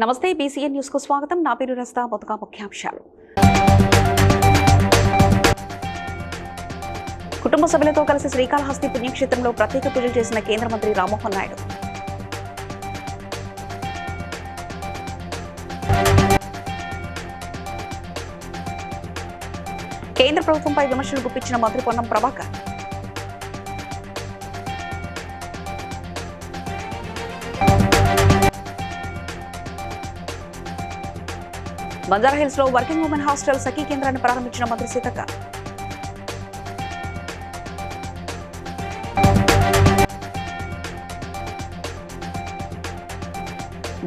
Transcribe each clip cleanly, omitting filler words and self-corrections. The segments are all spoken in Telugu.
నమస్తే బీసీఎన్ న్యూస్ కు స్వాగతం. నా పేరు రస్తా. మొదటగా ముఖ్యాంశాలు. కుటుంబ సభ్యులతో కలిసి శ్రీకాళహస్తి పుణ్యక్షేత్రంలో ప్రత్యేక పూజలు చేసిన కేంద్ర మంత్రి రామ్మోహన్ నాయుడు. కేంద్ర ప్రభుత్వంపై విమర్శలు గుప్పించిన మంత్రి పొన్నం ప్రభాకర్. బంజారాహిల్స్ లో వర్కింగ్ ఉమెన్ హాస్టల్ సఖీ కేంద్రాన్ని ప్రారంభించిన మంత్రి సీతక్క.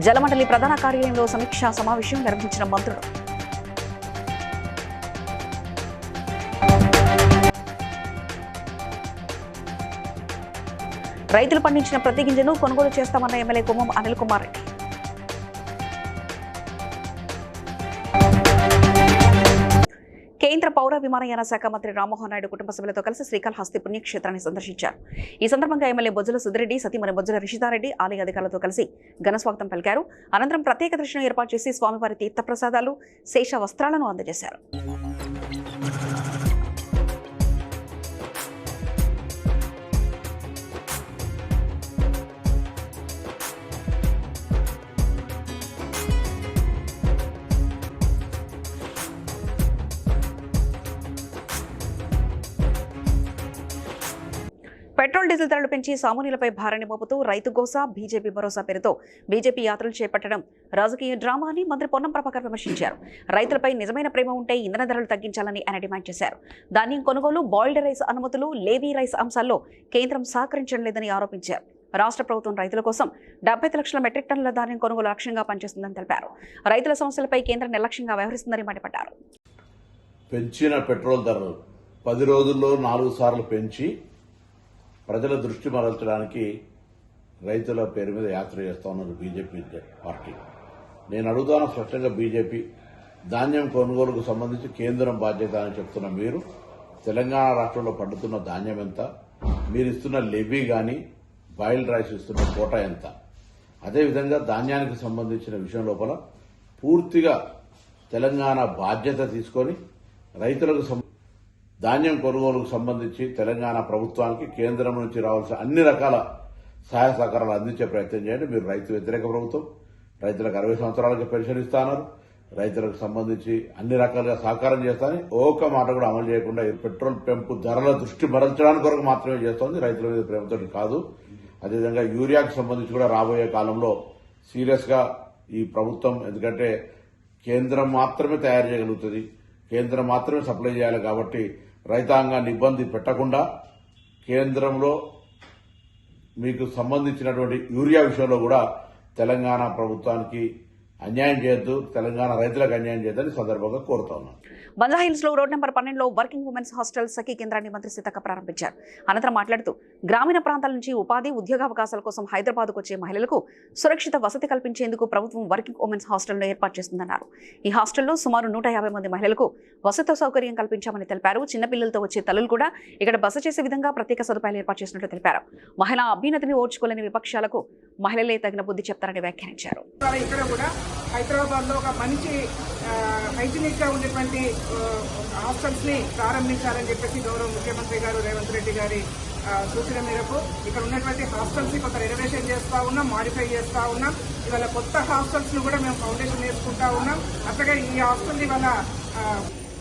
జలమండలి ప్రధాన కార్యాలయంలో సమీక్షా సమావేశం నిర్వహించిన మంత్రులు. రైతులు పండించిన ప్రతి గింజను కొనుగోలు చేస్తామన్న ఎమ్మెల్యే కుమ్మం అనిల్ కుమార్ రెడ్డి. కేంద్ర పౌర విమానయాన శాఖ మంత్రి రామ్మోహన్ నాయుడు కుటుంబ సభ్యులతో కలిసి శ్రీకాళహస్తి పుణ్యక్షేత్రాన్ని సందర్శించారు. ఈ సందర్భంగా ఎమ్మెల్యే బొజ్జల సుధిరెడ్డి, సతీమణి బొజ్జల రిషితారెడ్డి ఆలయ అధికారులతో కలిసి ఘనస్వాగతం పలికారు. అనంతరం ప్రత్యేక దర్శనం ఏర్పాటు చేసి స్వామివారి తీర్థప్రసాదాలు, శేష వస్త్రాలను అందజేశారు. పెట్రోల్ డీజిల్ ధరలు పెంచి సామాన్యులపై భారాన్ని మోపుతూ రైతు గోసా, బీజేపీ భరోసా పేరుతో బీజేపీ యాత్రలు చేపట్టడం రాజకీయ డ్రామా అని మంత్రి పొన్నం ప్రభాకర్ విమర్శించారు. రైతులపై నిజమైన ప్రేమ ఉంటే ఇంధన ధరలు తగ్గించాలని ఆయన డిమాండ్ చేశారు. ధాన్యం కొనుగోలు, బాయిల్డ్ రైస్ అనుమతులు, లేవీ రైస్ అంశాల్లో కేంద్రం సహకరించడం లేదని ఆరోపించారు. రాష్ట్ర ప్రభుత్వం రైతుల కోసం 75 లక్షల మెట్రిక్ టన్నుల ధాన్యం కొనుగోలు లక్ష్యంగా పనిచేస్తుందని తెలిపారు. రైతుల సమస్యలపై కేంద్రం నిర్లక్ష్యంగా వ్యవహరిస్తుందని మండిపడ్డారు. పెంచిన పెట్రోల్ ధరలు 10 రోజుల్లో 4 సార్లు పెంచి ప్రజల దృష్టి మరల్చడానికి రైతుల పేరు మీద యాత్ర చేస్తా ఉన్నారు బీజేపీ పార్టీ. నేను అడుగుతాను స్పష్టంగా, బీజేపీ ధాన్యం కొనుగోలుకు సంబంధించి కేంద్రం బాధ్యత అని చెప్తున్న మీరు, తెలంగాణ రాష్ట్రంలో పండుతున్న ధాన్యం ఎంత, మీరు ఇస్తున్న లెవీ కానీ బాయిల్డ్ రైస్ ఇస్తున్న కోటా ఎంత, అదేవిధంగా ధాన్యానికి సంబంధించిన విషయం లోపల పూర్తిగా తెలంగాణ బాధ్యత తీసుకొని రైతులకు ధాన్యం కొనుగోలుకు సంబంధించి తెలంగాణ ప్రభుత్వానికి కేంద్రం నుంచి రావాల్సిన అన్ని రకాల సహాయ సహకారాలు అందించే ప్రయత్నం చేయండి. మీరు రైతు వ్యతిరేక ప్రభుత్వం, రైతులకు 60 సంవత్సరాలకి పెన్షన్ ఇస్తున్నారు, రైతులకు సంబంధించి అన్ని రకాలుగా సహకారం చేస్తానని ఒక్క మాట కూడా అమలు చేయకుండా పెట్రోల్ పెంపు ధరల దృష్టి మరల్చడానికి కొరకు మాత్రమే చేస్తోంది, రైతుల మీద ప్రేమతో కాదు. అదేవిధంగా యూరియాకు సంబంధించి కూడా రాబోయే కాలంలో సీరియస్ గా ఈ ప్రభుత్వం, ఎందుకంటే కేంద్రం మాత్రమే తయారు చేయగలుగుతుంది, కేంద్రం మాత్రమే సప్లై చేయాలి కాబట్టి రైతాంగాన్ని ఇబ్బంది పెట్టకుండా కేంద్రంలో మీకు సంబంధించినటువంటి యూరియా విషయంలో కూడా తెలంగాణ ప్రభుత్వానికి అన్యాయం చేయొద్దు, తెలంగాణ రైతులకు అన్యాయం చేయొద్దని సందర్భంగా కోరుతా ఉన్నాను. బంజారాహిల్స్ లో రోడ్ నెంబర్ 12లో వర్కింగ్ ఉమెన్స్ హాస్టల్ సఖీ కేంద్రాన్ని మంత్రి సీతక్క ప్రారంభించారు. అనంతరం మాట్లాడుతూ గ్రామీణ ప్రాంతాల నుంచి ఉపాధి, ఉద్యోగావకాశాల కోసం హైదరాబాద్కు వచ్చే మహిళలకు సురక్షిత వసతి కల్పించేందుకు ప్రభుత్వం వర్కింగ్ ఉమెన్స్ హాస్టల్ను ఏర్పాటు చేస్తుందన్నారు. ఈ హాస్టల్లో సుమారు 150 మంది మహిళలకు వసతి సౌకర్యం కల్పించామని తెలిపారు. చిన్నపిల్లలతో వచ్చే తల్లులు కూడా ఇక్కడ బస చేసే విధంగా ప్రత్యేక సదుపాయాలు ఏర్పాటు చేసినట్లు తెలిపారు. మహిళా అభ్యున్నతిని ఓర్చుకోలేని విపక్షాలకు మహిళలే తగిన బుద్ధి చెప్తారని వ్యాఖ్యానించారు. హైదరాబాద్ లో ఒక మంచి హైజీనిక్ గా ఉండేటువంటి హాస్టల్స్ ని ప్రారంభించాలని చెప్పేసి గౌరవ ముఖ్యమంత్రి గారు రేవంత్ రెడ్డి గారి సూచన మేరకు ఇక్కడ ఉన్నటువంటి హాస్టల్స్ ని కొంత రెనోవేషన్ చేస్తా ఉన్నాం, మాడిఫై చేస్తా ఉన్నాం. ఇవాళ కొత్త హాస్టల్స్ ను కూడా మేము ఫౌండేషన్ వేసుకుంటా ఉన్నాం. అట్లాగే ఈ హాస్టల్ ఇవాళ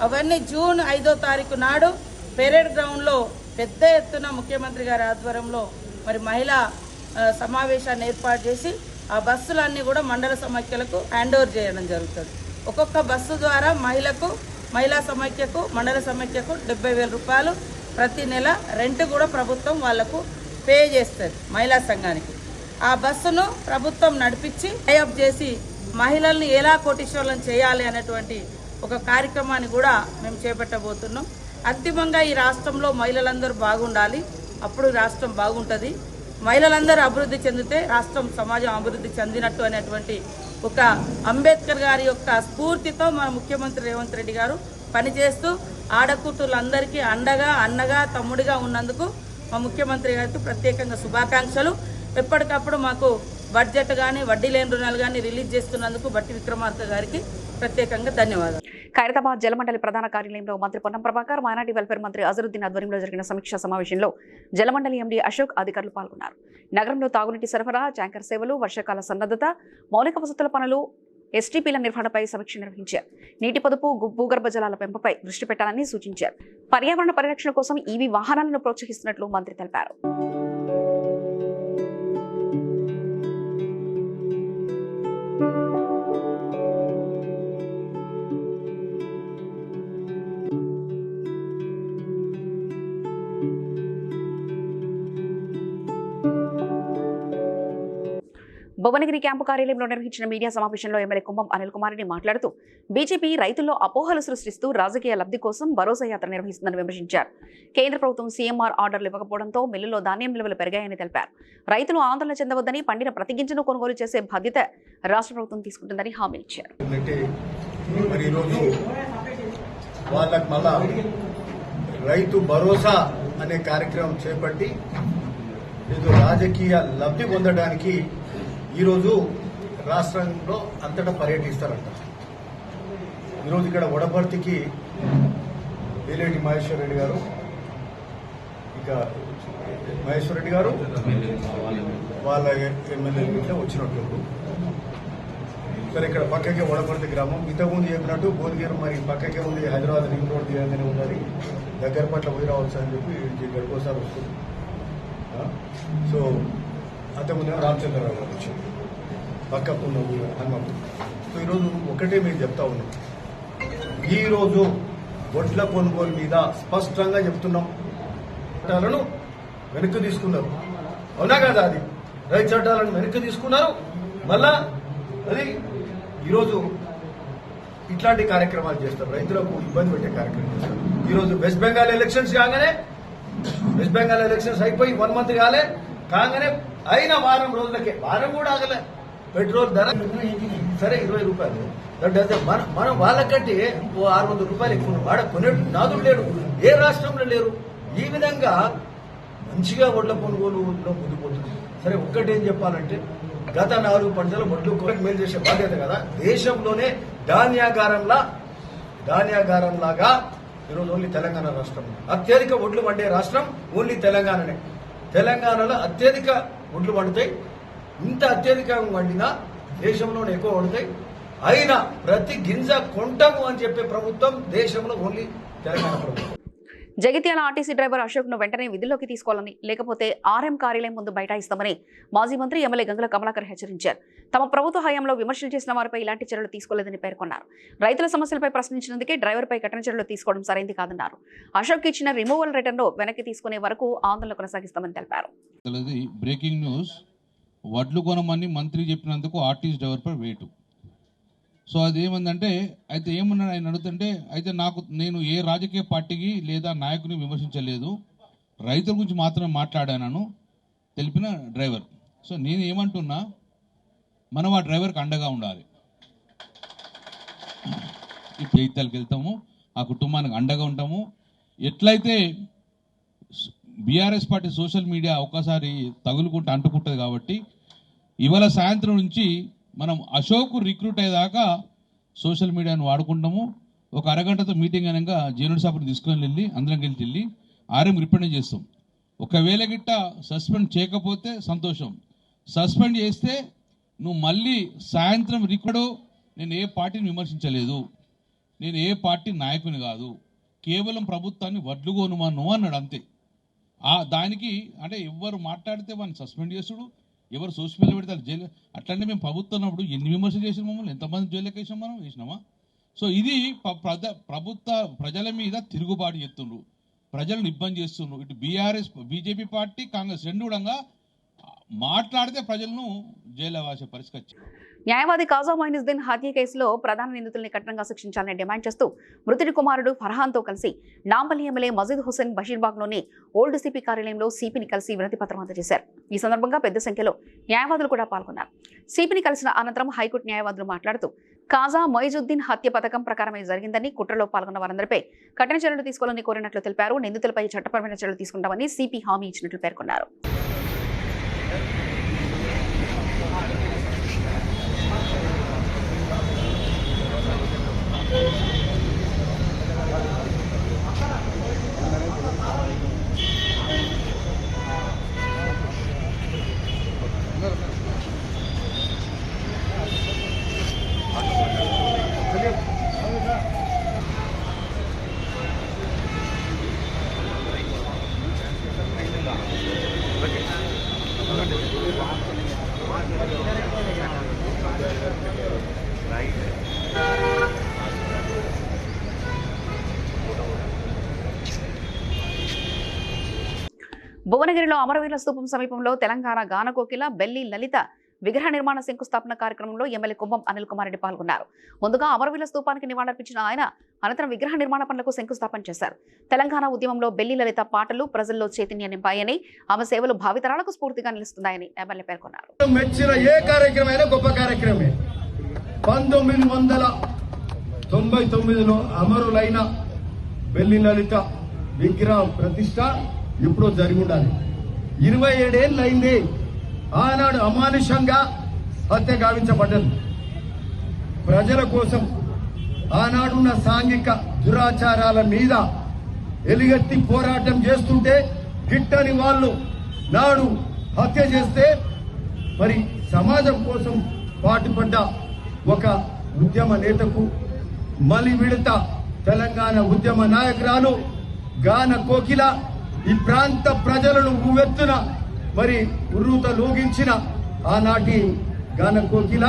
అవన్నీ జూన్ 5వ తారీఖు నాడు పెరేడ్ గ్రౌండ్ లో పెద్ద ఎత్తున ముఖ్యమంత్రి గారి ఆధ్వర్యంలో మరి మహిళా సమావేశాన్ని ఏర్పాటు చేసి ఆ బస్సులన్నీ కూడా మండల సమైక్యలకు హ్యాండ్ ఓవర్ చేయడం జరుగుతుంది. ఒక్కొక్క బస్సు ద్వారా మహిళా సమైక్యకు, మండల సమైక్యకు 70,000 రూపాయలు ప్రతి నెల రెంట్ కూడా ప్రభుత్వం వాళ్లకు పే చేస్తుంది మహిళా సంఘానికి. ఆ బస్సును ప్రభుత్వం నడిపించి టైఅప్ చేసి మహిళల్ని ఎలా కోటీశ్వరులను చేయాలి అనేటువంటి ఒక కార్యక్రమాన్ని కూడా మేము చేపట్టబోతున్నాం. అంతిమంగా ఈ రాష్ట్రంలో మహిళలందరూ బాగుండాలి, అప్పుడు రాష్ట్రం బాగుంటుంది. మహిళలందరూ అభివృద్ధి చెందితే రాష్ట్రం, సమాజం అభివృద్ధి చెందినట్టు అనేటువంటి ఒక అంబేద్కర్ గారి యొక్క స్ఫూర్తితో మన ముఖ్యమంత్రి రేవంత్ రెడ్డి గారు పనిచేస్తూ ఆడకూతులందరికీ అండగా, అన్నగా, తమ్ముడిగా ఉన్నందుకు మా ముఖ్యమంత్రి గారికి ప్రత్యేకంగా శుభాకాంక్షలు. ఎప్పటికప్పుడు మాకు బడ్జెట్ కానీ వడ్డీ లేని రుణాలు కానీ రిలీజ్ చేస్తున్నందుకు బట్టి విక్రమార్క గారికి ప్రత్యేకంగా ధన్యవాదాలు. ఖైరతాబాద్ జలమండలి ప్రధాన కార్యాలయంలో మంత్రి పొన్నం ప్రభాకర్, మైనార్టీ వెల్ఫేర్ మంత్రి అజరుద్దీన్ ఆధ్వర్యంలో జరిగిన సమీక్షా సమావేశంలో జలమండలి ఎండీ అశోక్ అధికారులు పాల్గొన్నారు. నగరంలో తాగునీటి సరఫరా, ట్యాంకర్ సేవలు, వర్షాకాల సన్నద్ధత, మౌలిక వసతుల పనులు, ఎస్టీపీల నిర్వహణపై సమీక్ష నిర్వహించారు. నీటి పొదుపు, భూగర్భ జలాల పెంపుపై దృష్టి పెట్టాలని సూచించారు. పర్యావరణ పరిరక్షణ కోసం ఈవీ వాహనాలను ప్రోత్సహిస్తున్నట్లు మంత్రి తెలిపారు. భువనగిరి క్యాంపు కార్యాలయంలో నిర్వహించిన మీడియా సమావేశంలో ఎమ్మెల్యే కుంభం అనిల్ కుమార్ రెడ్డి మాట్లాడుతూ బీజేపీ రైతుల్లో అపోహలు సృష్టిస్తూ రాజకీయ లబ్ధి కోసం భరోసా యాత్ర నిర్వహిస్తుందని విమర్శించారు. కేంద్ర ప్రభుత్వం సీఎంఆర్ ఆర్డర్లు ఇవ్వకపోవడంతో మిల్లుల్లో ధాన్యం నిల్వలు పెరిగాయని తెలిపారు. రైతులు ఆందోళన చెందవద్దని, పండిన ప్రతి గింజను కొనుగోలు చేసే బాధ్యత రాష్ట్ర ప్రభుత్వం తీసుకుంటుందని హామీ ఇచ్చారు. రైతు భరోసా అనే కార్యక్రమం చేపట్టి ఏదో రాజకీయ లబ్ధి పొందడానికి ఈరోజు రాష్ట్రంలో అంతటా పర్యటిస్తారంట. ఈరోజు ఇక్కడ వడపర్తికి వేలేటి మహేశ్వర్ రెడ్డి గారు, ఇక మహేశ్వర్ రెడ్డి గారు వాళ్ళ ఎమ్మెల్యే ఇట్లా వచ్చినట్టు. సరే, ఇక్కడ పక్కకే వడపర్తి గ్రామం, ఇంతకుముందు చెప్పినట్టు భువనగిరి మరి పక్కకే ఉంది, హైదరాబాద్ రింగ్ రోడ్ తీయంగానే ఉన్నది, దగ్గర పట్ల పోయి రావచ్చు అని చెప్పి గడికోసారి వస్తుంది. సో అంతకుముందు రామచంద్రరావు గారు వచ్చారు, పక్కకున్న హనుమకు. సో ఈరోజు ఒకటే మేము చెప్తా ఉన్నాం, ఈరోజు వడ్ల కొనుగోలు మీద స్పష్టంగా చెప్తున్నాం. చట్టాలను వెనక్కి తీసుకున్నారు, అవునా కదా? అది రైతు చట్టాలను వెనక్కి తీసుకున్నారు. మళ్ళా అది ఈరోజు ఇట్లాంటి కార్యక్రమాలు చేస్తారు, రైతులకు ఇబ్బంది పెట్టే కార్యక్రమం చేస్తారు. ఈరోజు వెస్ట్ బెంగాల్ ఎలక్షన్స్ కాగానే, వెస్ట్ బెంగాల్ ఎలక్షన్స్ అయిపోయి 1 month కాగానే అయిన వారం రోజులకే, వారం కూడా ఆగలే, పెట్రోల్ ధర సరే 20 రూపాయలు. మనం వాళ్ళకంటే 600 రూపాయలు ఎక్కువ వాడ కొనే నాదుడు లేడు, ఏ రాష్ట్రంలో లేరు. ఈ విధంగా మంచిగా వడ్ల కొనుగోలులో ముందుపోతుంది. సరే, ఒక్కటేం చెప్పాలంటే, గత 4 పంటల వడ్లు కొరకు మేలు చేసే బాధ్యత కదా. దేశంలోనే ధాన్యాగారంలాగా ఈరోజు ఓన్లీ తెలంగాణ రాష్ట్రం. అత్యధిక వడ్లు పండే రాష్ట్రం ఓన్లీ తెలంగాణనే. తెలంగాణలో అత్యధిక వడ్లు పండుతాయి. ఇంత అత్యధికంగా పండినా దేశంలోనే ఎక్కువ పండుతాయి. అయినా ప్రతి గింజ కొంటాము అని చెప్పే ప్రభుత్వం దేశంలో ఓన్లీ తెలంగాణ ప్రభుత్వం. జగిత్యాల ఆర్టీసీ డ్రైవర్ అశోక్ ను వెంటనే విధుల్లోకి తీసుకోవాలని, లేకపోతే ఆర్ఎం కార్యాలయం ముందు బైఠాయిస్తామని మాజీ మంత్రి ఎమ్మెల్యే గంగుల కమలాకర్ హెచ్చరించారు. తమ ప్రభుత్వ హయాంలో విమర్శలు చేసిన వారిపై ఇలాంటి చర్యలు తీసుకోలేదని పేర్కొన్నారు. రైతుల సమస్యలపై ప్రశ్నించినందుకే డ్రైవర్పై కఠిన చర్యలు తీసుకోవడం సరైంది కాదన్నారు. అశోక్ ఇచ్చిన రిమూవల్ రిటర్న్ వెనక్కి తీసుకునే వరకు ఆందోళన కొనసాగిస్తామని తెలిపారు. బ్రేకింగ్ న్యూస్, వడ్లు కొనమని మంత్రి చెప్పినందుకు ఆర్టీసీ డ్రైవర్పై వేటు. సో అది ఏమందంటే, అయితే ఏమన్నాడు ఆయన అడుగుతుంటే, అయితే నేను ఏ రాజకీయ పార్టీకి లేదా నాయకుని విమర్శించలేదు, రైతుల గురించి మాత్రమే మాట్లాడాను తెలిపిన డ్రైవర్. సో నేను ఏమంటున్నా, మనం ఆ డ్రైవర్కి అండగా ఉండాలి. ఈ జైత్యాలకు వెళ్తాము, ఆ కుటుంబానికి అండగా ఉంటాము. ఎట్లయితే బీఆర్ఎస్ పార్టీ సోషల్ మీడియా ఒక్కసారి తగులుకుంటూ అంటుకుంటుంది కాబట్టి, ఇవాళ సాయంత్రం నుంచి మనం అశోక్ రిక్రూట్ అయ్యేదాకా సోషల్ మీడియాను వాడుకుంటాము. ఒక అరగంటతో మీటింగ్ అనగా జీవన సభను తీసుకొని వెళ్ళి అందరం కలిసి వెళ్ళి ఆర్ఎం రిప్రజెంట్ చేస్తాం. ఒకవేళ గిట్ట సస్పెండ్ చేయకపోతే సంతోషం, సస్పెండ్ చేస్తే నువ్వు మళ్ళీ సాయంత్రం రికార్డు, నేను ఏ పార్టీని విమర్శించలేదు, నేను ఏ పార్టీ నాయకుని కాదు, కేవలం ప్రభుత్వాన్ని వడ్లు కొనుమను అన్నాడు అంతే. దానికి అంటే ఎవరు మాట్లాడితే వాడిని సస్పెండ్ చేసుడు, ఎవరు సోషల్ మీడియా పెడతారు జైలు. అట్లనే మేము ప్రభుత్వం ఉన్నప్పుడు ఎన్ని విమర్శలు చేసిన మమ్మల్ని, ఎంతమంది జైలుకి వేసినాం, మనం వేసినామా? సో ఇది ప్రజల మీద తిరుగుబాటు చేస్తుండ్రు, ప్రజలను ఇబ్బంది చేస్తుండ్రు. ఇటు బీజేపీ పార్టీ, కాంగ్రెస్ రెండు కూడా మాట్లాడితే ప్రజలను జైలు వేసే పరిస్థితి. న్యాయవాది కాజా మొయినుద్దీన్ హత్య కేసులో ప్రధాన నిందితుల్ని కఠినంగా శిక్షించాలని డిమాండ్ చేస్తూ మృతుడి కుమారుడు ఫర్హాన్తో కలిసి నాంపల్లి ఎమ్మెల్యే మజీద్ హుసేన్ బషీర్బాగ్లోని ఓల్డ్ సిపి కార్యాలయంలో సిపిని కలిసి వినతి పత్రం అందజేశారు. ఈ సందర్భంగా పెద్ద సంఖ్యలో న్యాయవాదులు కూడా పాల్గొన్నారు. సిపిని కలిసిన అనంతరం హైకోర్టు న్యాయవాదులు మాట్లాడుతూ కాజా మొయినుద్దీన్ హత్య పథకం ప్రకారమే జరిగిందని, కుట్రలో పాల్గొన్న వారందరిపై కఠిన చర్యలు తీసుకోవాలని కోరినట్లు తెలిపారు. నిందితులపై చట్టపరమైన చర్యలు తీసుకుంటామని సిపి హామీ ఇచ్చినట్లు పేర్కొన్నారు. భువనగిరిలో అమరవీరుల స్తూపం సమీపంలో తెలంగాణ గానకోకిల బెల్లి లలిత విగ్రహ నిర్మాణ శంకుస్థాపన కార్యక్రమంలో ఎమ్మెల్యే కుంభం అనిల్ కుమార్ రెడ్డి పాల్గొన్నారు. ముందుగా అమరవీరుల స్తూపానికి నివాళులర్పించిన ఆయన అనంతరం విగ్రహ నిర్మాణ పనులకు శంకుస్థాపన చేశారు. తెలంగాణ ఉద్యమంలో బెల్లి లలిత పాటలు ప్రజల్లో చైతన్యం నింపాయని, ఆమె సేవలు భావితరాలకు స్ఫూర్తిగా నిలుస్తున్నాయని ఎమ్మెల్యే పేర్కొన్నారు. మెచ్చిన ఏ కార్యక్రమైనా గొప్ప కార్యక్రమే. 1999లో అమరులైన బెల్లి లలిత విగ్రహ ప్రతిష్ట ఇప్పుడు జరిగి ఉండాలి. 27 ఏళ్ళు అయింది. ఆనాడు అమానుషంగా హత్య గావించబడ్డది. ప్రజల కోసం ఆనాడున్న సాంఘిక దురాచారాల మీద ఎలుగెత్తి పోరాటం చేస్తుంటే గిట్టని వాళ్ళు నాడు హత్య చేస్తే మరి సమాజం కోసం పాటుపడ్డ ఒక ఉద్యమ నేతకు మలి విడత తెలంగాణ ఉద్యమ నాయకురాలు గాన కోకిల ఈ ప్రాంత ప్రజలను ఉవ్వెత్తున మరి ఉర్రూత లోగించిన ఆనాటి గాన కోకిల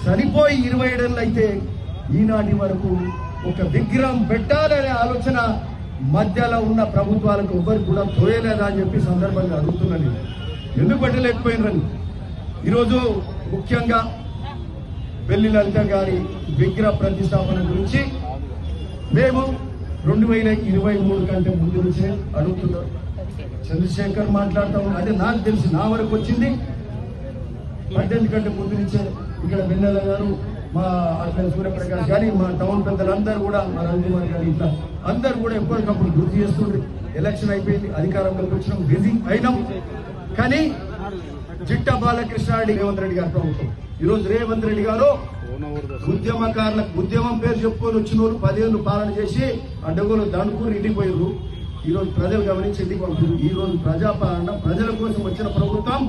చనిపోయి 27 ఏళ్ళు అయితే ఈనాటి వరకు ఒక విగ్రహం పెట్టాలనే ఆలోచన మధ్యలో ఉన్న ప్రభుత్వాలకు ఎవరికి కూడా తోయలేదా అని చెప్పి సందర్భంగా అడుగుతున్నాను. ఎందుకు పెట్టలేకపోయినరని ఈరోజు ముఖ్యంగా బెల్లి లలిత గారి విగ్రహ ప్రతిష్టాపన గురించి మేము 2023 కంటే ముందు నుంచే అడుగుతున్నాం. చంద్రశేఖర్ మాట్లాడతాం అంటే నాకు తెలిసి నా వరకు వచ్చింది 18 కంటే ముందు నుంచే. ఇక్కడ వెన్నెల గారు, మా అక్కడ సూర్యప్రకాష్ గారి, మా టౌన్ పెద్దలందరూ కూడా, మా రవికుమార్ గారి ఇట్లా అందరూ కూడా ఎప్పటికప్పుడు గుర్తు చేస్తుండ్రు. ఎలక్షన్ అయిపోయింది, అధికారంలోకి వచ్చినాం, బిజీ అయినాం. కానీ జిట్ట బాలకృష్ణారెడ్డి రేవంత్ రెడ్డి గారి ప్రభుత్వం. ఈరోజు రేవంత్ రెడ్డి గారు ఉద్యమకారులకు ఉద్యమం పేరు చెప్పుకొని వచ్చిన వాళ్ళు 10 ఏళ్ళు పాలన చేసి అడ్డగోలు దండుకుని ఇంటిపోయారు. ఈరోజు ప్రజలు గమనించి ఇంటికి పంపారు. ఈ రోజు ప్రజాపాలన ప్రజల కోసం వచ్చిన ప్రభుత్వం.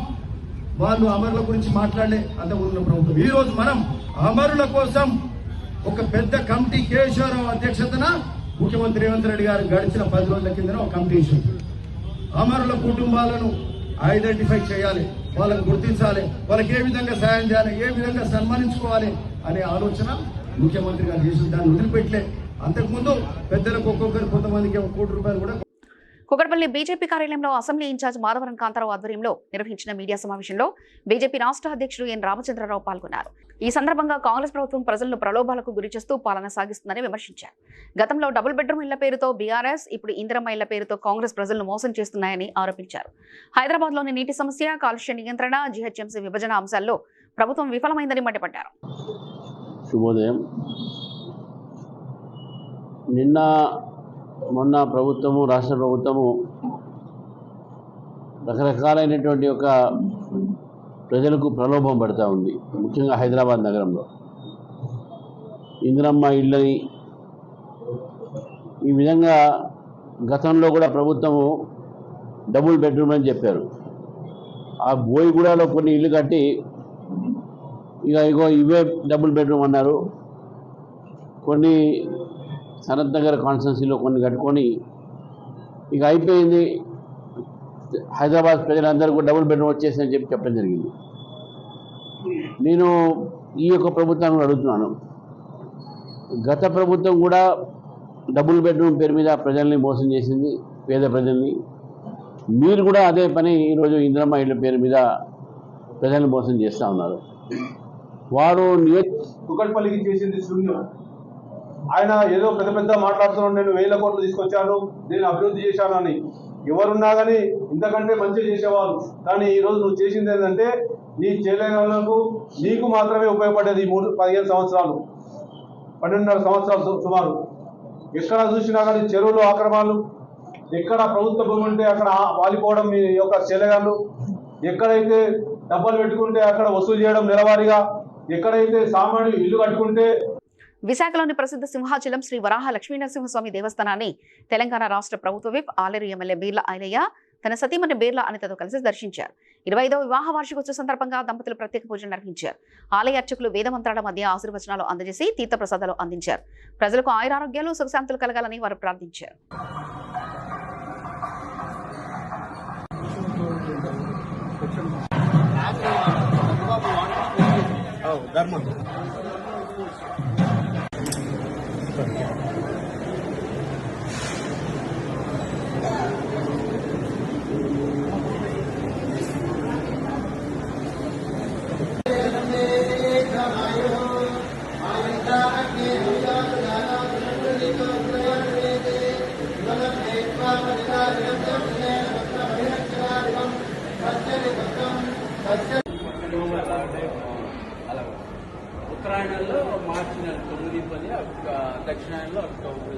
వాళ్ళు అమరుల గురించి మాట్లాడలే, అంతకుముందున్న ప్రభుత్వం. ఈ రోజు మనం అమరుల కోసం ఒక పెద్ద కమిటీ కేశవరావు అధ్యక్షతన ముఖ్యమంత్రి రేవంత్ రెడ్డి గారు గడిచిన 10 రోజుల కింద ఒక కమిటీ ఇచ్చింది. అమరుల కుటుంబాలను ఐడెంటిఫై చేయాలి, వాళ్ళని గుర్తించాలి, వాళ్ళకి ఏ విధంగా సాయం చేయాలి, ఏ విధంగా సన్మానించుకోవాలి అనే ఆలోచన ముఖ్యమంత్రి గారు చేసి దాన్ని వదిలిపెట్టలే. అంతకుముందు పెద్దలకు ఒక్కొక్కరు కొంతమందికి ₹1 కోటి కూడా. కుకట్పల్లి బీజేపీ కార్యాలయంలో అసెంబ్లీ ఇన్ఛార్జ్ మాధవరం కాంతారావు ఆధ్వర్యంలో నిర్వహించిన మీడియా సమావేశంలో బీజేపీ రాష్ట్ర అధ్యక్షుడు ఎన్ రామచంద్రరావు పాల్గొన్నారు. ఈ సందర్భంగా కాంగ్రెస్ ప్రభుత్వం ప్రజలను ప్రలోభాలకు గురిచేస్తూ పాలన సాగిస్తుందని విమర్శించారు. గతంలో డబుల్ బెడ్రూమ్ ఇళ్ల పేరుతో బీఆర్ఎస్, ఇప్పుడు ఇందిరమ్మ ఇళ్ల పేరుతో కాంగ్రెస్ ప్రజలను మోసం చేస్తున్నాయని ఆరోపించారు. హైదరాబాద్లోని నీటి సమస్య, కాలుష్య నియంత్రణ, జీహెచ్ఎంసీ విభజన అంశాల్లో ప్రభుత్వం విఫలమైందని మండిపడ్డారు. శుభోదయం. నిన్న మొన్న ప్రభుత్వము, రాష్ట్ర ప్రభుత్వము రకరకాలైనటువంటి ఒక ప్రజలకు ప్రలోభం పడుతూ ఉంది. ముఖ్యంగా హైదరాబాద్ నగరంలో ఇందిరమ్మ ఇళ్ళని ఈ విధంగా గతంలో కూడా ప్రభుత్వము డబుల్ బెడ్రూమ్ అని చెప్పారు. ఆ బోయిగూడలో కొన్ని ఇల్లు కట్టి ఇగో ఇవే డబుల్ బెడ్రూమ్ అన్నారు. కొన్ని సనత్ నగర్ కాన్స్టిట్యున్సీలో కొన్ని కట్టుకొని ఇక అయిపోయింది, హైదరాబాద్ ప్రజలందరూ కూడా డబుల్ బెడ్రూమ్ వచ్చేసిందని చెప్పి చెప్పడం జరిగింది. నేను ఈ యొక్క ప్రభుత్వాన్ని అడుగుతున్నాను, గత ప్రభుత్వం కూడా డబుల్ బెడ్రూమ్ పేరు మీద ప్రజల్ని మోసం చేసింది, పేద ప్రజల్ని. మీరు కూడా అదే పని ఈరోజు ఇందిరమ్మ ఇళ్ళ పేరు మీద ప్రజల్ని మోసం చేస్తూ ఉన్నారు. వారు కుకట్పల్లికి చేసింది శూన్యం. ఆయన ఏదో పెద్ద పెద్ద మాట్లాడుతున్నాడు, నేను 1000 కోట్లు తీసుకొచ్చాను, నేను అభివృద్ధి చేశాను అని. ఎవరున్నా కానీ ఇంతకంటే మంచిగా చేసేవాళ్ళు. కానీ ఈరోజు నువ్వు చేసింది ఏంటంటే నీ చేయలేని వాళ్ళకు నీకు మాత్రమే ఉపయోగపడేది. 15 సంవత్సరాలు, 12.5 సంవత్సరాలు సుమారు. ఎక్కడ చూసినా కానీ చెరువులు ఆక్రమణలు, ఎక్కడ ప్రభుత్వ భూమి ఉంటే అక్కడ వాలిపోవడం మీ యొక్క చెలగాళ్ళు, ఎక్కడైతే డబ్బులు పెట్టుకుంటే అక్కడ వసూలు చేయడం నెలవారీగా, ఎక్కడైతే సామాన్యులు ఇల్లు కట్టుకుంటే. విశాఖలోని ప్రసిద్ధ సింహాచలం శ్రీ వరాహ లక్ష్మీనరసింహస్వామి దేవస్థానాన్ని తెలంగాణ రాష్ట్ర ప్రభుత్వ విప్ ఆలేరు ఎమ్మెల్యే బీర్ల ఐలయ్య తన సతీమణి బీర్ల అనితతో కలిసి దర్శించారు. 25వ వివాహ వార్షికోత్సవ సందర్భంగా దంపతులు ప్రత్యేక పూజలు నిర్వహించారు. ఆలయ అర్చకులు వేదమంత్రాల మధ్య ఆశీర్వచనాలు అందజేసి తీర్థప్రసాదాలు అందించారు. ప్రజలకు ఆయురారోగ్యాలు, సుఖశాంతులు కలగాలని వారు ప్రార్థించారు. ఉత్తరాయణంలో మార్చి నెల 9-10, దక్షిణాయనంలో అక్టోబర్.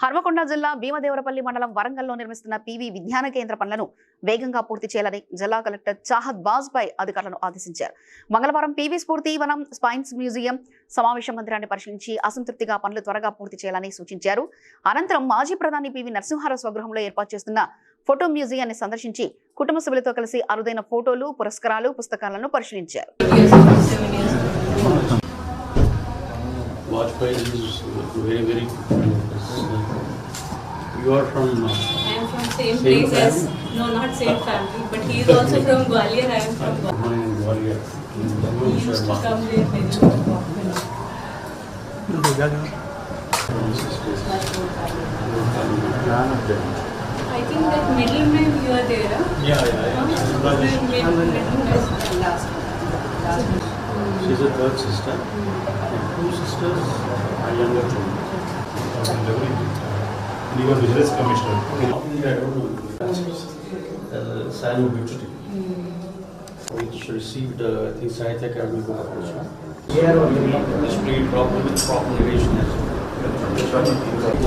హన్మకొండ జిల్లా భీమదేవరపల్లి మండలం వరంగల్లో నిర్మిస్తున్న పీవీ విజ్ఞాన కేంద్ర పనులను వేగంగా పూర్తి చేయాలని జిల్లా కలెక్టర్ చాహద్ బాజ్పై అధికారులను ఆదేశించారు. మంగళవారం పీవీ స్ఫూర్తి వనం, సైన్స్ మ్యూజియం, సమావేశ మందిరాన్ని పరిశీలించి అసంతృప్తిగా పనులు త్వరగా పూర్తి చేయాలని సూచించారు. అనంతరం మాజీ ప్రధాని పీవీ నరసింహారావు స్వగృహంలో ఏర్పాటు చేస్తున్న ఫోటో మ్యూజియాన్ని సందర్శించి కుటుంబ సభ్యులతో కలిసి అరుదైన ఫోటోలు, పురస్కారాలు, పుస్తకాలను పరిశీలించారు. You are from? I am from same place as, no, not same family, but he is also from Gwalior. I am from Gwalior. He used to come there very often. I think that middleman you are there, huh? Yeah. Middleman last. She is a third sister. Two sisters are younger than me. You are business commissioner. I don't know. Sanu Beauty. Which received, I think, Sahitya Academy Book also. History, problem with crop innovation as well.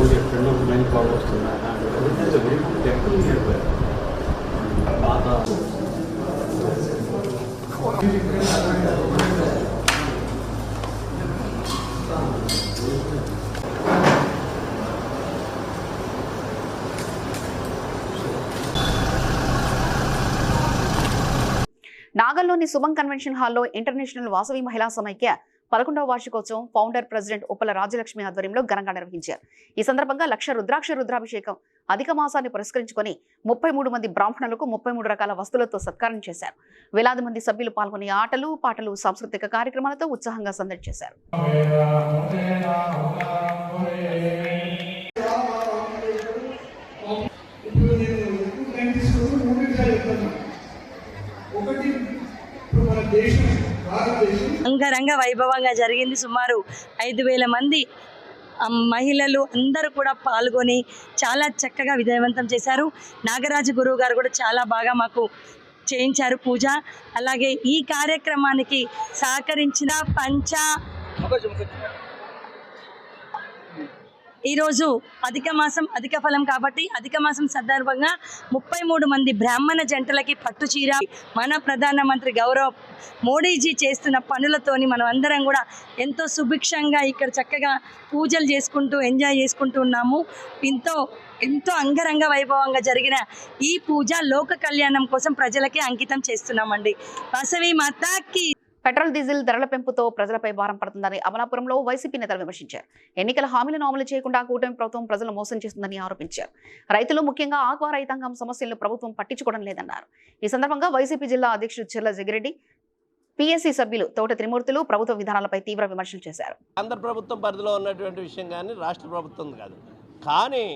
Only a friend of many products to my hand. It is a very good temple here. నాగల్లోని సుమం కన్వెన్షన్ హాల్లో ఇంటర్నేషనల్ వాసవి మహిళా సమైక్య 11వ వార్షికోత్సవం ఫౌండర్ ప్రెసిడెంట్ ఉప్పల రాజ్యలక్ష్మి ఆధ్వర్యంలో ఘనంగా నిర్వహించారు. ఈ సందర్భంగా 1,00,000 రుద్రాభిషేకం అధిక మాసాన్ని పురస్కరించుకొని 33 మంది బ్రాహ్మణులకు 33 రకాల వస్తువులతో సత్కారం చేశారు. వేలాది మంది సభ్యులు పాల్గొని ఆటలు, పాటలు, సాంస్కృతిక కార్యక్రమాలతో ఉత్సాహంగా సందడి చేశారు. అంగరంగ వైభవంగా జరిగింది. సుమారు 5,000 మంది మహిళలు అందరూ కూడా పాల్గొని చాలా చక్కగా విజయవంతం చేశారు. నాగరాజు గురువు గారు కూడా చాలా బాగా మాకు చేయించారు పూజ. అలాగే ఈ కార్యక్రమానికి సహకరించిన ఈరోజు అధిక మాసం అధిక ఫలం కాబట్టి అధిక మాసం సందర్భంగా 33 మంది బ్రాహ్మణ జంటలకి పట్టు చీర, మన ప్రధానమంత్రి గౌరవ్ మోడీజీ చేస్తున్న పనులతోని మనం అందరం కూడా ఎంతో సుభిక్షంగా ఇక్కడ చక్కగా పూజలు చేసుకుంటూ ఎంజాయ్ చేసుకుంటూ ఉన్నాము. ఎంతో అంగరంగ వైభవంగా జరిగిన ఈ పూజ లోక కళ్యాణం కోసం ప్రజలకి అంకితం చేస్తున్నామండి. వాసవి మాతాకి. పెట్రోల్, డీజిల్ ధరల పెంపుతో ప్రజలపై భారం పడుతుందని అమలాపురంలో వైసీపీ నేతలు విమర్శించారు. ఎన్నికల హామీలను అమలు చేయకుండా కూటమి ప్రభుత్వం ప్రజలను మోసం చేస్తుందని ఆరోపించారు. రైతులు, ముఖ్యంగా ఆక్వా రైతాంగం సమస్యలను ప్రభుత్వం పట్టించుకోవడం లేదన్నారు. ఈ సందర్భంగా వైసీపీ జిల్లా అధ్యక్షుడు చెర్ల జగిరెడ్డి, పీఎస్సీ సభ్యులు తోట త్రిమూర్తులు ప్రభుత్వ విధానాలపై తీవ్ర విమర్శలు చేశారు. ఆంధ్ర ప్రభుత్వం పరిధిలో ఉన్నటువంటి విషయం కానీ రాష్ట్ర ప్రభుత్వం కాదు. కానీ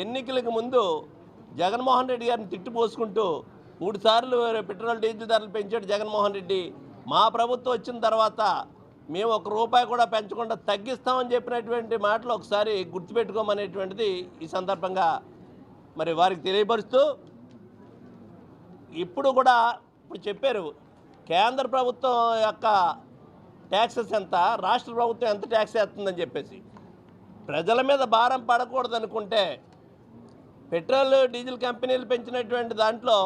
ఎన్నికలకు ముందు జగన్మోహన్ రెడ్డి గారిని తిట్టుపోసుకుంటూ 3 సార్లు పెట్రోల్, డీజిల్ ధరలు పెంచాడు జగన్మోహన్ రెడ్డి. మా ప్రభుత్వం వచ్చిన తర్వాత మేము ₹1 కూడా పెంచకుండా తగ్గిస్తామని చెప్పినటువంటి మాటలు ఒకసారి గుర్తుపెట్టుకోమనేటువంటిది ఈ సందర్భంగా మరి వారికి తెలియపరుస్తూ, ఇప్పుడు చెప్పారు కేంద్ర ప్రభుత్వం యొక్క ట్యాక్సెస్ ఎంత, రాష్ట్ర ప్రభుత్వం ఎంత ట్యాక్స్ వేస్తుందని చెప్పేసి. ప్రజల మీద భారం పడకూడదు అనుకుంటే పెట్రోల్, డీజిల్ కంపెనీలు పెంచినటువంటి దాంట్లో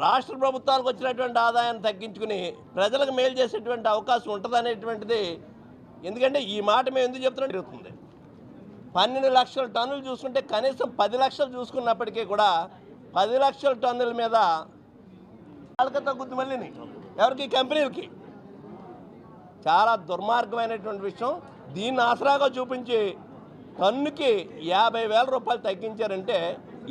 రాష్ట్ర ప్రభుత్వాలకు వచ్చినటువంటి ఆదాయాన్ని తగ్గించుకుని ప్రజలకు మేలు చేసేటువంటి అవకాశం ఉంటుందనేటువంటిది. ఎందుకంటే ఈ మాట మేము ఎందుకు చెప్తున్నా జరుగుతుంది. 12 లక్షల టన్నులు చూసుకుంటే కనీసం 10 లక్షలు చూసుకున్నప్పటికీ కూడా 10 లక్షల టన్నుల మీద వాళ్ళకి తగ్గుద్ది. మళ్ళీ ఎవరికి? కంపెనీలకి. చాలా దుర్మార్గమైనటువంటి విషయం. దీన్ని ఆసరాగా చూపించి టన్నుకి ₹50,000 తగ్గించారంటే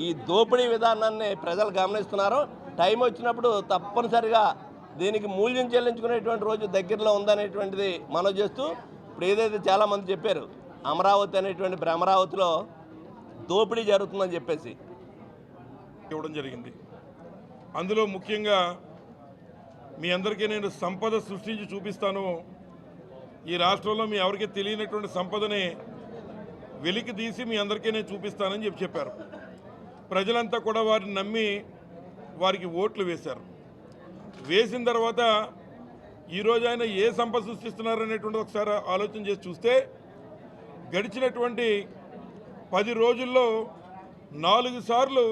ఈ దోపిడీ విధానాన్ని ప్రజలు గమనిస్తున్నారు. టైం వచ్చినప్పుడు తప్పనిసరిగా దీనికి మూల్యం చెల్లించుకునేటువంటి రోజు దగ్గరలో ఉందనేటువంటిది మనం చేస్తూ, ఇప్పుడు ఏదైతే చాలామంది చెప్పారు అమరావతి అనేటువంటి అమరావతిలో దోపిడీ జరుగుతుందని చెప్పేసి ఇవ్వడం జరిగింది. అందులో ముఖ్యంగా మీ అందరికీ నేను సంపద సృష్టించి చూపిస్తాను, ఈ రాష్ట్రంలో మీ ఎవరికి తెలియనటువంటి సంపదని వెలికి తీసి మీ అందరికీ నేను చూపిస్తానని చెప్పారు. ప్రజలంతా కూడా వారిని నమ్మి వారికి ఓట్లు వేశారు. వేసిన తర్వాత ఈరోజు ఆయన ఏ సంపద సృష్టిస్తున్నారనేటువంటి ఒకసారి ఆలోచన చేసి చూస్తే గడిచినటువంటి 10 రోజుల్లో 4 సార్లు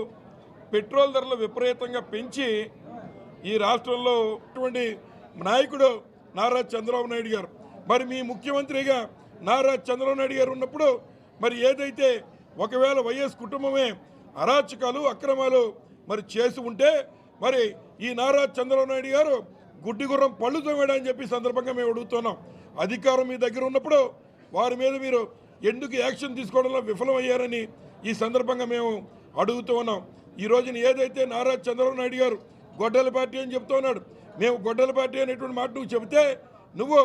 పెట్రోల్ ధరలు విపరీతంగా పెంచి ఈ రాష్ట్రంలో అటువంటి నాయకుడు నారా చంద్రబాబు నాయుడు గారు, మరి మీ ముఖ్యమంత్రిగా నారా చంద్రబాబు నాయుడు గారు ఉన్నప్పుడు మరి ఏదైతే ఒకవేళ వైఎస్ కుటుంబమే అరాచకాలు అక్రమాలు మరి చేసి ఉంటే మరి ఈ నారా చంద్రబాబు నాయుడు గారు గుడ్డి గుర్రం పళ్ళు తోమేయడని చెప్పి సందర్భంగా మేము అడుగుతున్నాం. అధికారం మీ దగ్గర ఉన్నప్పుడు వారి మీద మీరు ఎందుకు యాక్షన్ తీసుకోవడంలో విఫలమయ్యారని ఈ సందర్భంగా మేము అడుగుతూ ఉన్నాం. ఈ రోజున ఏదైతే నారా చంద్రబాబు నాయుడు గారు గొడ్డల పార్టీ అని చెప్తూ ఉన్నాడు, మేము గొడ్డల పార్టీ అనేటువంటి మాట నువ్వు చెబితే నువ్వు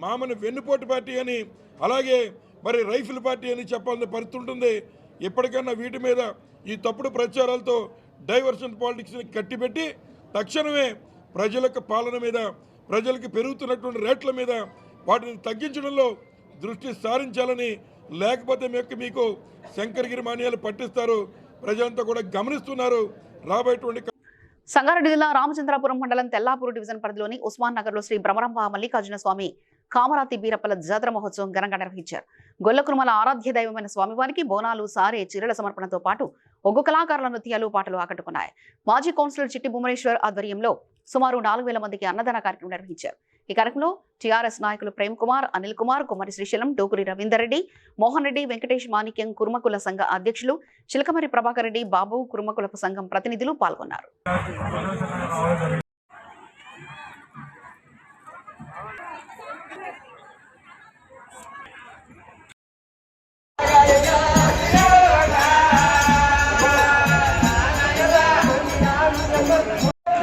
మామని వెన్నుపోటు పార్టీ అని అలాగే మరి రైఫిల్ పార్టీ అని చెప్పాలని పరిస్థితి ఉంటుంది. ఎప్పటికన్నా వీటి మీద ఈ తప్పుడు ప్రచారాలతో డైవర్షన్ పాలిటిక్స్ని కట్టిపెట్టి తక్షణమే ప్రజలకు పాలన మీద ప్రజలకు పెరుగుతున్నటువంటి రేట్ల మీద వాటిని తగ్గించడంలో దృష్టి సారించాలని, లేకపోతే మీకు శంకరగిరి మాన్యాలు పట్టిస్తారు. ప్రజలంతా కూడా గమనిస్తున్నారు. రాబోయేటువంటి సంగారెడ్డి జిల్లా రామచంద్రాపురం మండలం తెల్లాపూర్ డివిజన్ పరిధిలోని ఉస్మాన్ నగర్లో శ్రీ బ్రహ్మరంభ మల్లికార్జున స్వామి కామరాతి బీరప్పల జాతర మహోత్సవం ఘనంగా నిర్వహించారు. గొల్లకురుమల ఆరాధ్య దైవమైన స్వామివారికి బోనాలు, సారే, చీరల సమర్పణతో పాటు ఒగ్గు కళాకారుల నృత్యాలు, పాటలు ఆకట్టుకున్నాయి. మాజీ కౌన్సిలర్ చిట్టి భువనేశ్వర్ ఆధ్వర్యంలో సుమారు 4,000 మందికి అన్నదాన కార్యక్రమం నిర్వహించారు. ఈ కార్యక్రమంలో టీఆర్ఎస్ నాయకులు ప్రేమ్ కుమార్, అనిల్ కుమార్, కుమారి శ్రీశైలం, డోకురి రవీందర్ రెడ్డి, మోహన్ రెడ్డి, వెంకటేష్, మాణిక్యం, కుర్మకుల సంఘ అధ్యక్షులు చిలకమరి ప్రభాకర్ రెడ్డి, బాబు, కుర్మకుల సంఘం ప్రతినిధులు పాల్గొన్నారు.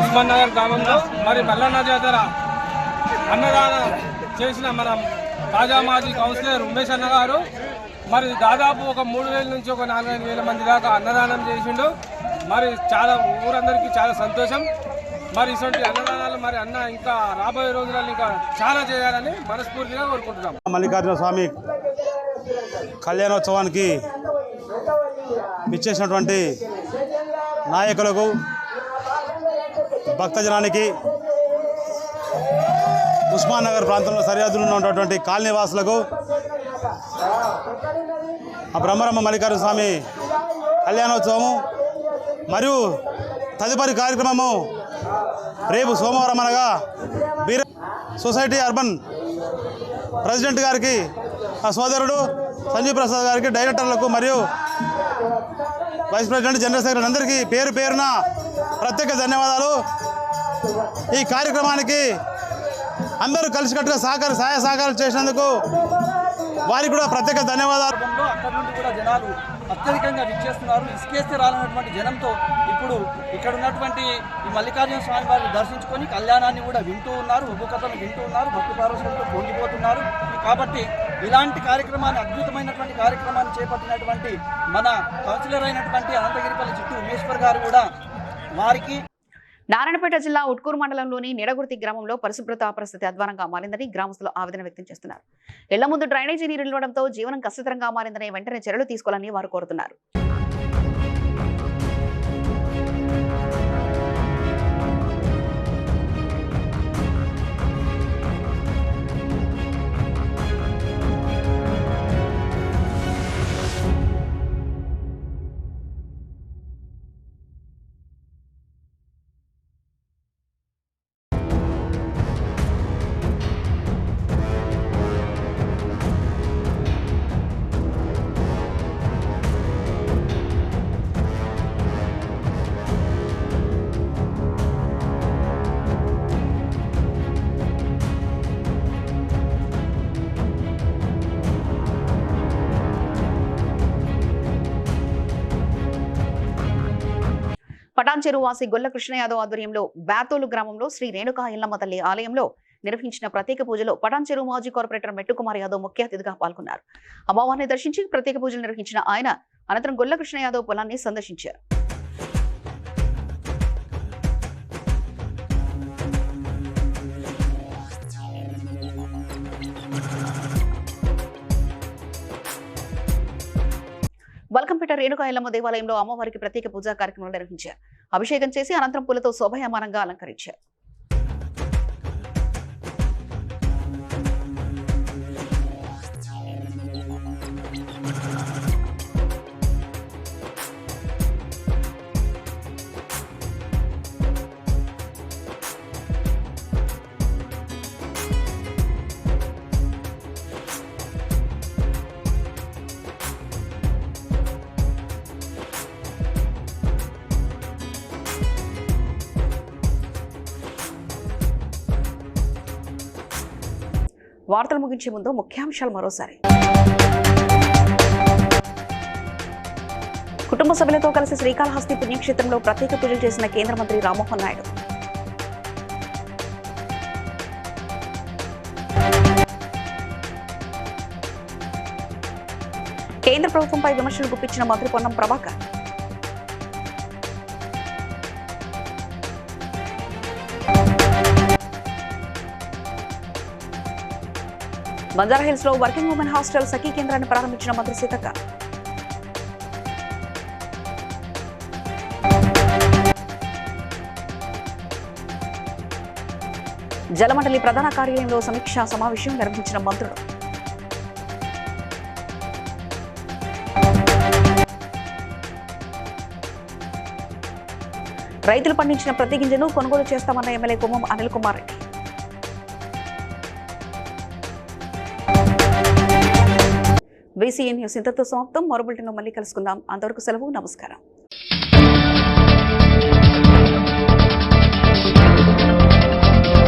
ఉస్మాన్ నగర్ గ్రామంలో మరి మల్లన్న జాతర అన్నదానం చేసిన మన తాజా మాజీ కౌన్సిలర్ ఉమేష్ అన్న గారు మరి దాదాపు ఒక 3,000 నుంచి ఒక 4,000 మంది దాకా అన్నదానం చేసిండు. మరి చాలా ఊరందరికీ చాలా సంతోషం. మరి ఇటువంటి అన్నదానాలు మరి అన్న ఇంకా రాబోయే రోజులలో ఇంకా చాలా చేయాలని మనస్ఫూర్తిగా కోరుకుంటున్నాం. మల్లికార్జున స్వామి కళ్యాణోత్సవానికి ఇచ్చేసినటువంటి నాయకులకు, భక్తజనానికి, ఉస్మాన్ నగర్ ప్రాంతంలో సరిహద్దులో ఉన్నటువంటి కాలనీవాసులకు ఆ బ్రహ్మరమ్మ మల్లికార్జున స్వామి కళ్యాణోత్సవము మరియు తదుపరి కార్యక్రమము రేపు సోమవారం అనగా బీర సొసైటీ అర్బన్ ప్రెసిడెంట్ గారికి, ఆ సోదరుడు సంజీవ్ ప్రసాద్ గారికి, డైరెక్టర్లకు మరియు వైస్ ప్రెసిడెంట్, జనరల్ సెక్రటరీ అందరికీ పేరు పేరున ప్రత్యేక ధన్యవాదాలు. ఈ కార్యక్రమానికి అందరూ కలిసికట్టుగా సహాయ సహకారాలు చేసినందుకు వారికి కూడా ప్రత్యేక ధన్యవాదాలు. అక్కడి నుండి కూడా జనాలు అత్యధికంగా విచ్చేస్తున్నారు. ఇసుకేస్తే రాలన్నటువంటి జనంతో ఇప్పుడు ఇక్కడ ఉన్నటువంటి ఈ మల్లికార్జున స్వామి వారిని దర్శించుకొని కళ్యాణాన్ని కూడా వింటూ ఉన్నారు, ఒగ్గు కథను వింటూ ఉన్నారు, భక్తి పారవశ్యంతో పొంగిపోతున్నారు. కాబట్టి ఇలాంటి కార్యక్రమాన్ని, అద్భుతమైనటువంటి కార్యక్రమాన్ని చేపట్టినటువంటి మన కౌన్సిలర్ అయినటువంటి అనంతగిరిపల్లి చిట్టి ఉమేశ్వర్ గారు కూడా వారికి. నారాయణపేట జిల్లా ఉట్కూరు మండలంలోని నిడగుర్తి గ్రామంలో పరిశుభ్రత పరిస్థితి అధ్వానంగా మారిందని గ్రామస్తులు ఆవేదన వ్యక్తం చేస్తున్నారు. ఇళ్ల ముందు డ్రైనేజీ నీరు నిలవడంతో జీవనం కష్టతరంగా మారిందని వెంటనే చర్యలు తీసుకోవాలని వారు కోరుతున్నారు. పటాన్చెరు వాసి గొల్ల కృష్ణ యాదవ్ ఆధ్వర్యంలో బాతోలు గ్రామంలో శ్రీ రేణుకా ఎల్లమ్మ తల్లి ఆలయంలో నిర్వహించిన ప్రత్యేక పూజలో పటాన్చెరు మాజీ కార్పొరేటర్ మెట్టుకుమార్ యాదవ్ ముఖ్య అతిథిగా పాల్గొన్నారు. అమ్మవారిని దర్శించి ప్రత్యేక పూజలు నిర్వహించిన ఆయన అనంతరం గొల్ల కృష్ణ యాదవ్ పొలాన్ని సందర్శించారు. బల్కంపేట రేణుకా ఎల్లమ్మ దేవాలయంలో అమ్మవారికి ప్రత్యేక పూజా కార్యక్రమాలు నిర్వహించారు. అభిషేకం చేసి అనంతరం పూలతో శోభాయమానంగా అలంకరించారు. వార్తలు ముగించే ముందు ముఖ్యాంశాలు మరోసారి. కుటుంబ సభ్యులతో కలిసి శ్రీకాళహస్తి పుణ్యక్షేత్రంలో ప్రత్యేక పూజలు చేసిన కేంద్ర మంత్రి రామ్మోహన్ నాయుడు. కేంద్ర ప్రభుత్వంపై విమర్శలు గుప్పించిన మంత్రి పొన్నం ప్రభాకర్. బంజారాహిల్స్ లో వర్కింగ్ ఉమెన్ హాస్టల్ సఖీ కేంద్రాన్ని ప్రారంభించిన మంత్రి సీతక్క. జలమండలి ప్రధాన కార్యాలయంలో సమీక్షా సమావేశం నిర్వహించిన మంత్రులు. రైతులు పండించిన ప్రతి గింజను కొనుగోలు చేస్తామన్న MLA Kommam Anil Kumar Reddy. VCN news ఇంతతో సమాప్తం. మరో బులెటిన్లో మళ్ళీ కలుసుకుందాం. అంతవరకు సెలవు. నమస్కారం.